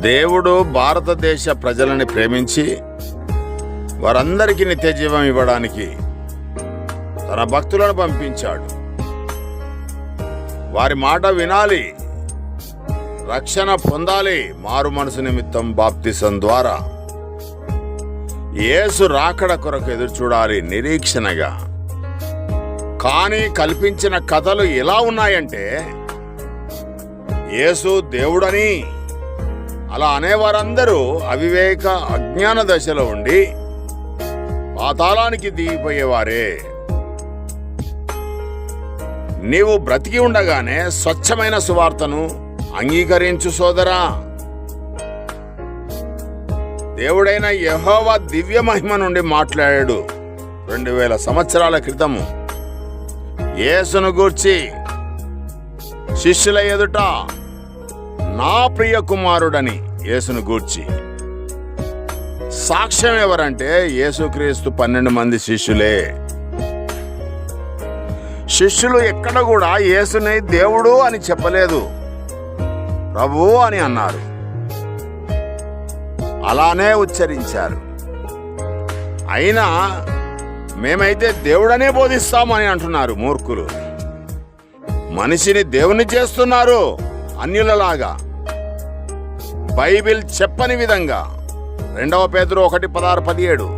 దేవుడు భారతదేశ ప్రజలని ప్రేమించి వారందరికీ నిత్య జీవం ఇవ్వడానికి తన భక్తులను పంపించాడు. వారి మాట వినాలి, రక్షణ పొందాలి. మారు మనసు నిమిత్తం బాప్తిసం ద్వారా యేసు రాకడ కొరకు ఎదురు చూడాలి నిరీక్షణగా. కానీ కల్పించిన కథలు ఎలా ఉన్నాయంటే, యేసు దేవుడని అలా అనేవారందరూ అవివేక అజ్ఞాన దశలో ఉండి పాతాళానికి దిగిపోయేవారే. నీవు బ్రతికి ఉండగానే స్వచ్ఛమైన సువార్తను అంగీకరించు సోదరా. దేవుడైన యెహోవా దివ్య మహిమ నుండి మాట్లాడాడు 2000 సంవత్సరాల క్రితము యేసును గూర్చి శిష్యుల ఎదుట, నా ప్రియ కుమారుడని యేసును గూర్చి. సాక్ష్యం ఎవరంటే యేసుక్రీస్తు 12 మంది శిష్యులే. శిష్యులు ఎక్కడ కూడా యేసుని దేవుడు అని చెప్పలేదు, ప్రభువు అని అన్నారు. అలానే ఉచ్చరించారు. అయినా మేమైతే దేవుడనే బోధిస్తామని అంటున్నారు మూర్ఖులు. మనిషిని దేవుని చేస్తున్నారు అన్యులలాగా. బైబిల్ చెప్పని విధంగా. 2 పేతురు 1:16-17